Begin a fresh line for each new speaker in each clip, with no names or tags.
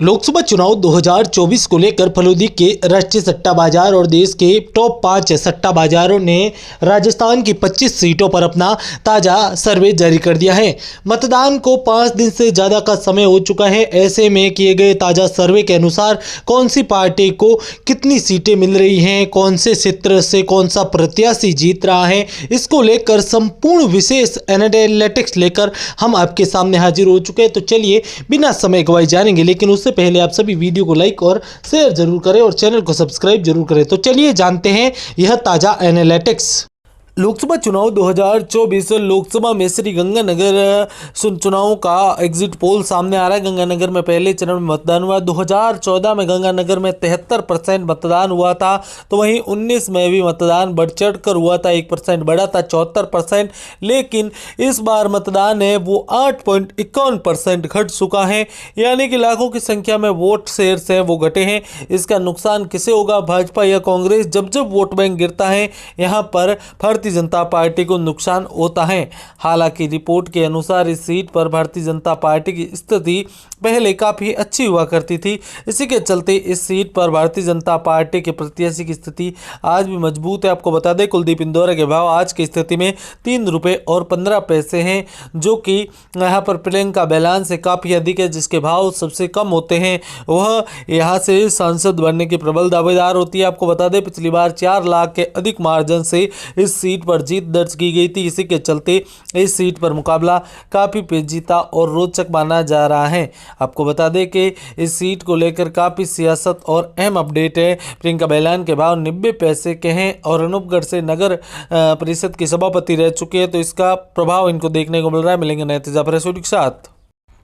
लोकसभा चुनाव 2024 को लेकर फलोदी के राष्ट्रीय सट्टा बाजार और देश के टॉप 5 सट्टा बाजारों ने राजस्थान की 25 सीटों पर अपना ताज़ा सर्वे जारी कर दिया है। मतदान को 5 दिन से ज़्यादा का समय हो चुका है। ऐसे में किए गए ताज़ा सर्वे के अनुसार कौन सी पार्टी को कितनी सीटें मिल रही हैं, कौन से क्षेत्र से कौन सा प्रत्याशी जीत रहा है, इसको लेकर संपूर्ण विशेष एनालिटिक्स लेकर हम आपके सामने हाजिर हो चुके हैं। तो चलिए बिना समय गवाए जानेंगे, लेकिन उससे पहले आप सभी वीडियो को लाइक और शेयर जरूर करें और चैनल को सब्सक्राइब जरूर करें। तो चलिए जानते हैं यह ताजा एनालिटिक्स। लोकसभा चुनाव 2024 लोकसभा में श्री गंगानगर चुनाव का एग्जिट पोल सामने आ रहा है। गंगानगर में पहले चरण में मतदान हुआ। 2014 में गंगानगर में 73% मतदान हुआ था, तो वहीं 19 में भी मतदान बढ़ चढ़ कर हुआ था, 1% बढ़ा था 74%। लेकिन इस बार मतदान है वो 8.51% घट चुका है, यानी कि लाखों की संख्या में वोट शेयर हैं वो घटे हैं। इसका नुकसान किसे होगा, भाजपा या कांग्रेस? जब जब वोट बैंक गिरता है यहाँ पर भारतीय जनता पार्टी को नुकसान होता है। हालांकि रिपोर्ट के अनुसार इस सीट पर भारतीय जनता पार्टी की स्थिति पहले काफी अच्छी हुआ करती थी। इसी के चलते इस सीट पर भारतीय जनता पार्टी के प्रत्याशी की स्थिति आज भी मजबूत है। आपको बता दें कुलदीप इंदौरा के भाव आज की स्थिति में 3 रुपये और 15 पैसे हैं, जो कि यहाँ पर प्रियंका बैलान से काफ़ी अधिक है। जिसके भाव सबसे कम होते हैं वह यहाँ से सांसद बनने की प्रबल दावेदार होती है। आपको बता दें पिछली बार 4 लाख के अधिक मार्जिन से इस सीट पर जीत दर्ज की गई थी। इसी के चलते इस सीट पर मुकाबला काफ़ी पेचीदा और रोचक माना जा रहा है। आपको बता दें कि इस सीट को लेकर काफ़ी सियासत और अहम अपडेट है। प्रियंका बैलान के भाव 90 पैसे के हैं और अनूपगढ़ से नगर परिषद की सभापति रह चुके हैं, तो इसका प्रभाव इनको देखने को मिल रहा है। मिलेंगे नए ताजा के साथ।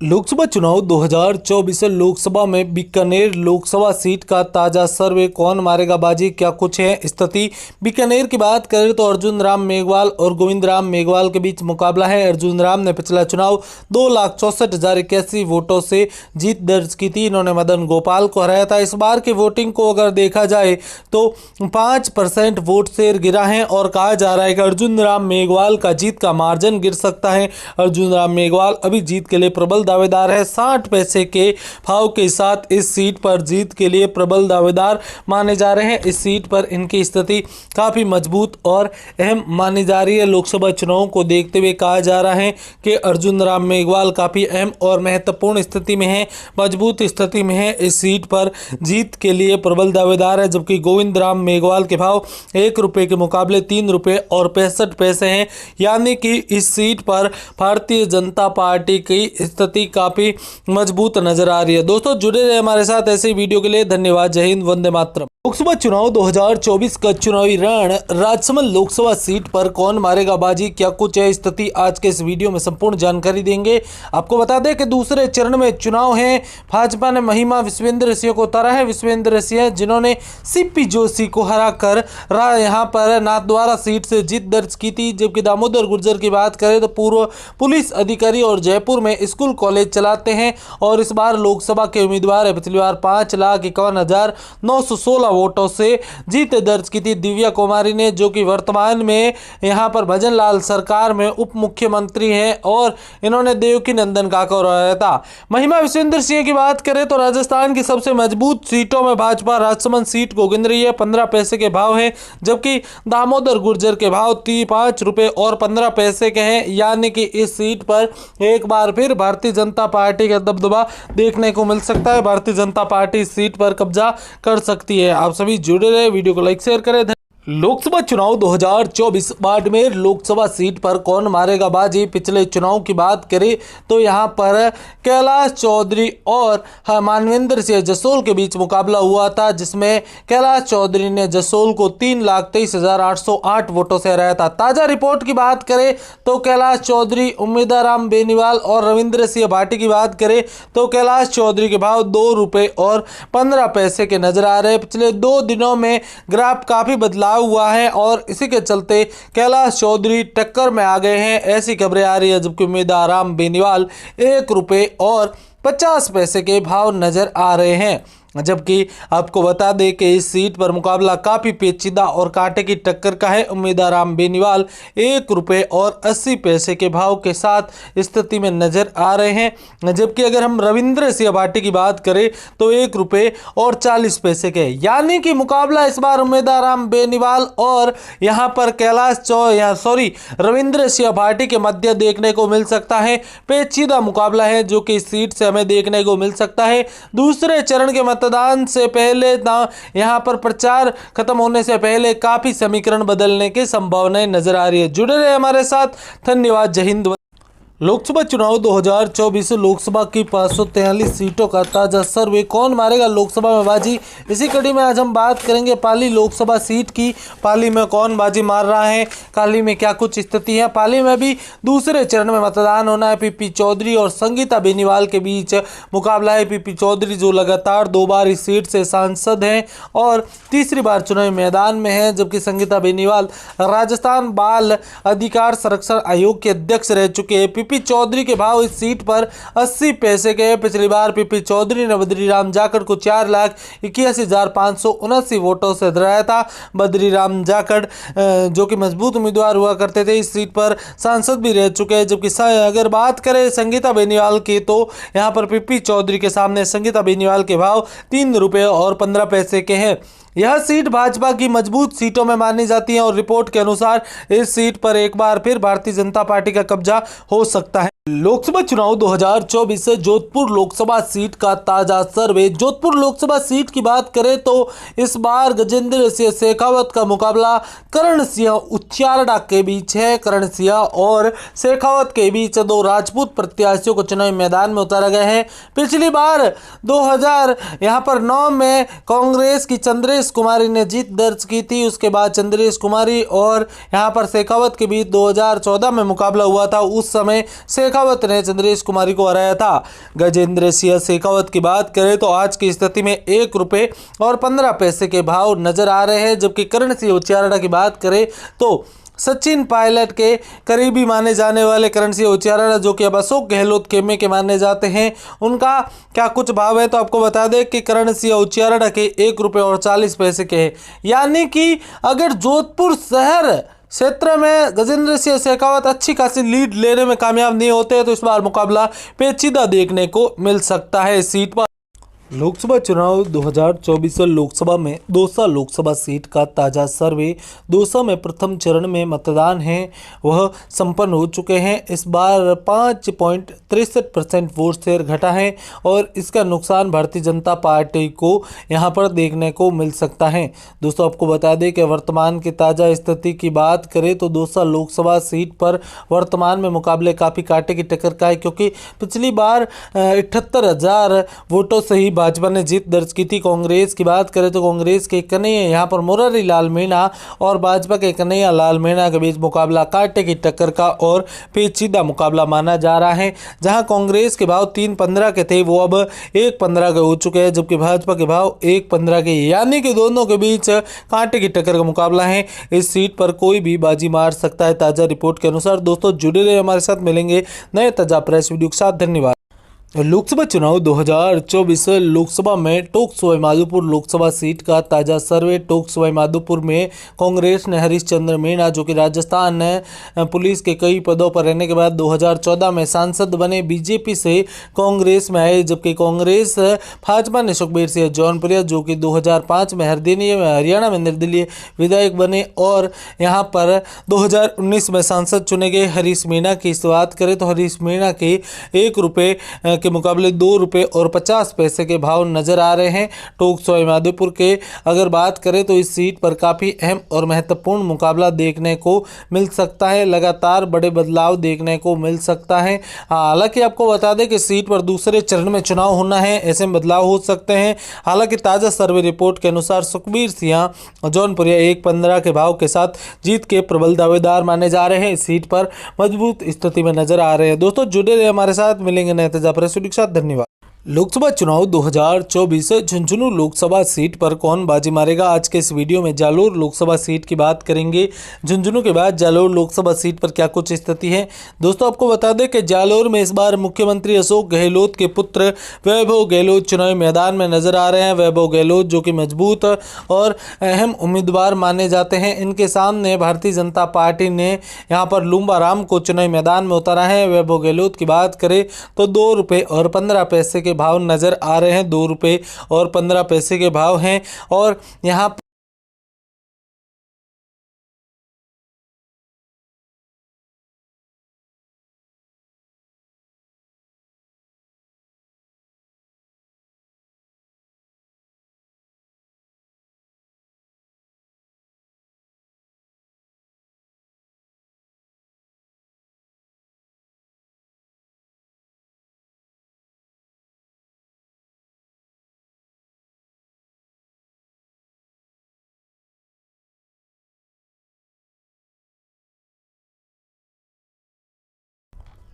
लोकसभा चुनाव 2024 लोकसभा में बीकानेर लोकसभा सीट का ताजा सर्वे, कौन मारेगा बाजी, क्या कुछ है स्थिति। बीकानेर की बात करें तो अर्जुन राम मेघवाल और गोविंद राम मेघवाल के बीच मुकाबला है। अर्जुन राम ने पिछला चुनाव 2,64,081 वोटों से जीत दर्ज की थी। इन्होंने मदन गोपाल को हराया था। इस बार की वोटिंग को अगर देखा जाए तो 5% वोट शेयर गिरा है और कहा जा रहा है कि अर्जुन राम मेघवाल का जीत का मार्जिन गिर सकता है। अर्जुन राम मेघवाल अभी जीत के लिए प्रबल दावेदार है। 60 पैसे के भाव के साथ इस सीट पर जीत के लिए प्रबल दावेदार माने जा रहे हैं। इस सीट पर इनकी स्थिति काफी मजबूत और अहम मानी जा रही है। लोकसभा चुनाव को देखते हुए कहा जा रहा है कि अर्जुन राम मेघवाल काफी अहम और महत्वपूर्ण स्थिति में है, मजबूत स्थिति में है। इस सीट पर जीत के लिए प्रबल दावेदार है। जबकि गोविंद राम मेघवाल के भाव 1 रुपये के मुकाबले 3 रुपये और 65 पैसे हैं, यानी कि इस सीट पर भारतीय जनता पार्टी की स्थिति काफी मजबूत नजर आ रही है। दोस्तों जुड़े रहे हमारे साथ ऐसे वीडियो के लिए। धन्यवाद। जय हिंद, वंदे मातरम। लोकसभा चुनाव 2024 का चुनावी रण राजसमंद लोकसभा सीट पर कौन मारेगा बाजी, क्या कुछ है स्थिति, आज के इस वीडियो में संपूर्ण जानकारी देंगे। आपको बता दें कि दूसरे चरण में चुनाव है। भाजपा ने महिमा विश्वेंद्र सिंह को उतारा है। विश्वेंद्र सिंह जिन्होंने सीपी जोशी को हराकर यहाँ पर नाथद्वारा सीट से जीत दर्ज की थी। जबकि दामोदर गुर्जर की बात करें तो पूर्व पुलिस अधिकारी और जयपुर में स्कूल कॉलेज चलाते हैं और इस बार लोकसभा के उम्मीदवार है। पिछली बार 5,51,916 वोटों से जीत दर्ज की थी दिव्या कुमारी ने, जो कि वर्तमान में यहां पर भजन लाल सरकार में उप मुख्यमंत्री हैं और इन्होंने देवकी नंदन का हराया था। महिमा विश्वेंद्र सिंह की बात करें तो राजस्थान की सबसे मजबूत सीटों में भाजपा राजसमंद सीट को गिन रही है। 15 पैसे के भाव हैं, जबकि दामोदर गुर्जर के भाव 5 रुपये और 15 पैसे के हैं, यानी कि इस सीट पर एक बार फिर भारतीय जनता पार्टी का दबदबा देखने को मिल सकता है। भारतीय जनता पार्टी इस सीट पर कब्जा कर सकती है। आप सभी जुड़े रहे, वीडियो को लाइक शेयर करें। लोकसभा चुनाव 2024 बाड़मेर लोकसभा सीट पर कौन मारेगा बाजी। पिछले चुनाव की बात करें तो यहां पर कैलाश चौधरी और मानवेंद्र सिंह जसोल के बीच मुकाबला हुआ था, जिसमें कैलाश चौधरी ने जसोल को 3,23,808 वोटों से हराया था। ताज़ा रिपोर्ट की बात करें तो कैलाश चौधरी, उम्मीदवार राम बेनीवाल और रविंद्र सिंह भाटी की बात करें तो कैलाश चौधरी के भाव 2 रुपये और 15 पैसे के नजर आ रहे हैं। पिछले 2 दिनों में ग्राफ काफ़ी बदलाव हुआ है और इसी के चलते कैलाश चौधरी टक्कर में आ गए हैं, ऐसी खबरें आ रही है। जबकि उम्मीदवार राम बेनीवाल 1 रुपये और 50 पैसे के भाव नजर आ रहे हैं। जबकि आपको बता दें कि इस सीट पर मुकाबला काफी पेचीदा और कांटे की टक्कर का है। उम्मीदवार राम बेनीवाल ₹1.80 के भाव के साथ स्थिति में नजर आ रहे हैं, जबकि अगर हम रविंद्र सिंह भाटी की बात करें तो ₹1.40 के, यानी कि मुकाबला इस बार उम्मीदवार राम बेनीवाल और यहां पर रविंद्र सिंह भाटी के मध्य देखने को मिल सकता है। पेचीदा मुकाबला है जो कि इस सीट से हमें देखने को मिल सकता है। दूसरे चरण के मतदान से पहले यहां पर प्रचार खत्म होने से पहले काफी समीकरण बदलने की संभावनाएं नजर आ रही है। जुड़े रहे हमारे साथ, धन्यवाद। जय हिंद। लोकसभा चुनाव 2024 लोकसभा की 543 सीटों का ताजा सर्वे, कौन मारेगा लोकसभा में बाजी, इसी कड़ी में आज हम बात करेंगे पाली लोकसभा सीट की। पाली में कौन बाजी मार रहा है, पाली में क्या कुछ स्थिति है। पाली में भी दूसरे चरण में मतदान होना है। पीपी चौधरी और संगीता बेनीवाल के बीच मुकाबला है। पीपी चौधरी जो लगातार 2 बार इस सीट से सांसद हैं और तीसरी बार चुनावी मैदान में है, जबकि संगीता बेनीवाल राजस्थान बाल अधिकार संरक्षण आयोग के अध्यक्ष रह चुके हैं। पीपी चौधरी के भाव इस सीट पर 80 पैसे के। पिछली बार पीपी चौधरी ने बद्रीराम जाखड़ को 4,81,579 वोटों से हराया था। बद्रीराम जाखड़ जो कि मजबूत उम्मीदवार हुआ करते थे, इस सीट पर सांसद भी रह चुके हैं। जबकि अगर बात करें संगीता बेनीवाल की तो यहां पर पीपी चौधरी के सामने संगीता बेनीवाल के भाव ₹3.15 के हैं। यह सीट भाजपा की मजबूत सीटों में मानी जाती है और रिपोर्ट के अनुसार इस सीट पर एक बार फिर भारतीय जनता पार्टी का कब्जा हो सकता है। लोकसभा चुनाव 2024 जोधपुर लोकसभा सीट का ताजा सर्वे। जोधपुर लोकसभा सीट की बात करें तो इस बार गजेंद्र सिंह शेखावत का मुकाबला करण सिंह उच्चारडा के बीच है। करण सिंह और शेखावत के बीच 2 राजपूत प्रत्याशियों को चुनावी मैदान में उतारा गया है। पिछली बार 2009 में कांग्रेस की चंद्रेश कुमारी ने जीत दर्ज की थी। उसके बाद चंद्रेश कुमारी और यहां पर शेखावत के बीच 2014 में मुकाबला हुआ था। उस समय शेखावत ने चंद्रेश कुमारी को हराया था। गजेंद्र सिंह शेखावत की बात करें तो आज की स्थिति में ₹1.15 के भाव नजर आ रहे हैं। जबकि करण सिंह उच्चारडा की बात करें तो सचिन पायलट के करीबी माने जाने वाले करण सिंह उच्चारडा, जो कि अब अशोक गहलोत खेमे के माने जाते हैं, उनका क्या कुछ भाव है तो आपको बता दें कि करण सिंह उच्चारडा के ₹1.40 के हैं। यानी कि अगर जोधपुर शहर क्षेत्र में गजेंद्र सिंह शेखावत अच्छी खासी लीड लेने में कामयाब नहीं होते तो इस बार मुकाबला पेचीदा देखने को मिल सकता है इस सीट पर। लोकसभा चुनाव 2024 लोकसभा में दौसा लोकसभा सीट का ताजा सर्वे। दौसा में प्रथम चरण में मतदान है वह संपन्न हो चुके हैं। इस बार 5.63% वोट शेयर घटा है और इसका नुकसान भारतीय जनता पार्टी को यहां पर देखने को मिल सकता है। दोस्तों आपको बता दें कि वर्तमान की ताज़ा स्थिति की बात करें तो दौसा लोकसभा सीट पर वर्तमान में मुकाबले काफ़ी कांटे की टक्कर का है, क्योंकि पिछली बार 78,000 वोटों से ही भाजपा ने जीत दर्ज की थी। कांग्रेस की बात करें तो कांग्रेस के कन्हैया यहां पर मुरारी लाल मीणा और भाजपा के कन्हैया लाल मीणा के बीच मुकाबला कांटे की टक्कर का और पेचीदा मुकाबला माना जा रहा है। जहां कांग्रेस के भाव 3.15 के थे वो अब 1.15 के हो चुके हैं, जबकि भाजपा के भाव 1.15 के, यानी कि दोनों के बीच कांटे की टक्कर का मुकाबला है। इस सीट पर कोई भी बाजी मार सकता है ताजा रिपोर्ट के अनुसार। दोस्तों जुड़े रहे हमारे साथ, मिलेंगे नए ताजा प्रेस वीडियो के साथ। धन्यवाद। लोकसभा चुनाव 2024 लोकसभा में टोंक सवाई माधोपुर लोकसभा सीट का ताजा सर्वे। टोंक सवाई माधोपुर में कांग्रेस ने हरीश चंद्र मीणा, जो कि राजस्थान पुलिस के कई पदों पर रहने के बाद 2014 में सांसद बने, बीजेपी से कांग्रेस में आए, जबकि कांग्रेस भाजपा ने सुखबीर सिंह जौनपुरिया, जो कि 2005 में हरियाणा में निर्दलीय विधायक बने और यहां पर 2019 में सांसद चुने गए। हरीश मीणा की बात करें तो हरीश मीणा के ₹1 के मुकाबले ₹2.50 के भाव नजर आ रहे हैं। टोंक सवाई माधोपुर के अगर बात करें तो इस सीट पर काफ़ी अहम और महत्वपूर्ण मुकाबला देखने को मिल सकता है। लगातार बड़े बदलाव देखने को मिल सकता है। हालांकि आपको बता दें कि सीट पर दूसरे चरण में चुनाव होना है, ऐसे बदलाव हो सकते हैं। हालांकि ताज़ा सर्वे रिपोर्ट के अनुसार सुखबीर सिंह जौनपुरिया 1.15 के भाव के साथ जीत के प्रबल दावेदार माने जा रहे हैं। इस सीट पर मजबूत स्थिति में नजर आ रहे हैं। दोस्तों जुड़े रहे हमारे साथ, मिलेंगे नए ताजा प्रेस वीडियो के साथ। धन्यवाद। लोकसभा चुनाव 2024 झुंझुनू लोकसभा सीट पर कौन बाजी मारेगा। आज के इस वीडियो में जालोर लोकसभा सीट की बात करेंगे। झुंझुनू के बाद जालोर लोकसभा सीट पर क्या कुछ स्थिति है। दोस्तों आपको बता दें कि जालोर में इस बार मुख्यमंत्री अशोक गहलोत के पुत्र वैभव गहलोत चुनावी मैदान में नजर आ रहे हैं। वैभव गहलोत जो कि मजबूत और अहम उम्मीदवार माने जाते हैं। इनके सामने भारतीय जनता पार्टी ने यहाँ पर लूम्बा राम को चुनावी मैदान में उतारा है। वैभव गहलोत की बात करें तो 2 रुपये और 15 पैसे के भाव नजर आ रहे हैं। 2 रुपये और 15 पैसे के भाव हैं और यहाँ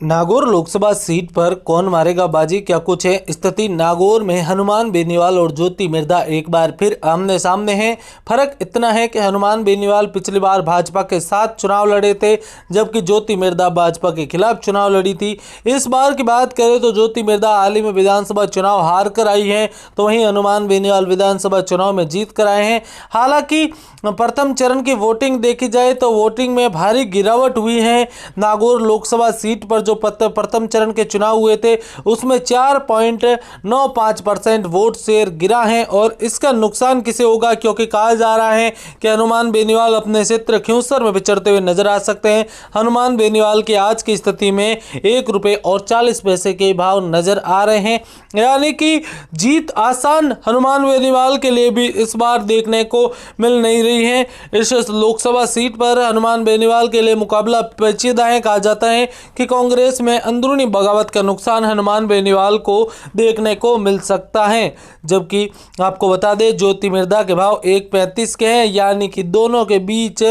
नागौर लोकसभा सीट पर कौन मारेगा बाजी, क्या कुछ है स्थिति। नागौर में हनुमान बेनीवाल और ज्योति मिर्धा एक बार फिर आमने सामने हैं। फर्क इतना है कि हनुमान बेनीवाल पिछली बार भाजपा के साथ चुनाव लड़े थे, जबकि ज्योति मिर्धा भाजपा के खिलाफ चुनाव लड़ी थी। इस बार की बात करें तो ज्योति मिर्धा हाल ही में विधानसभा चुनाव हार कर आई है, तो वहीं हनुमान बेनीवाल विधानसभा चुनाव में जीत कर आए हैं। हालांकि प्रथम चरण की वोटिंग देखी जाए तो वोटिंग में भारी गिरावट हुई है। नागौर लोकसभा सीट पर जो प्रथम चरण के चुनाव हुए थे उसमें 4.95% वोट शेयर गिरा है और इसका नुकसान किसे होगा, क्योंकि कहा जा रहा है कि हनुमान बेनीवाल अपने क्षेत्र खियूंसर में विचरते हुए नजर आ सकते हैं। हनुमान बेनीवाल की आज की स्थिति में 1 रुपये और 40 पैसे के भाव नजर आ रहे हैं, यानी कि जीत आसान हनुमान बेनीवाल के लिए भी इस बार देखने को मिल नहीं रही है। इस लोकसभा सीट पर हनुमान बेनीवाल के लिए मुकाबला पेचीदा है। कहा जाता है कि कांग्रेस में अंदरूनी बगावत का नुकसान हनुमान बेनीवाल को देखने को मिल सकता है। जबकि आपको बता दें ज्योति मिर्धा के भाव 1.35 के हैं, यानी कि दोनों के बीच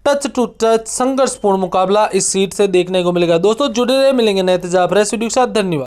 टच टू टच संघर्षपूर्ण मुकाबला इस सीट से देखने को मिलेगा। दोस्तों जुड़े रहे, मिलेंगे नए तेजाब फ्रेश वीडियो के साथ। धन्यवाद।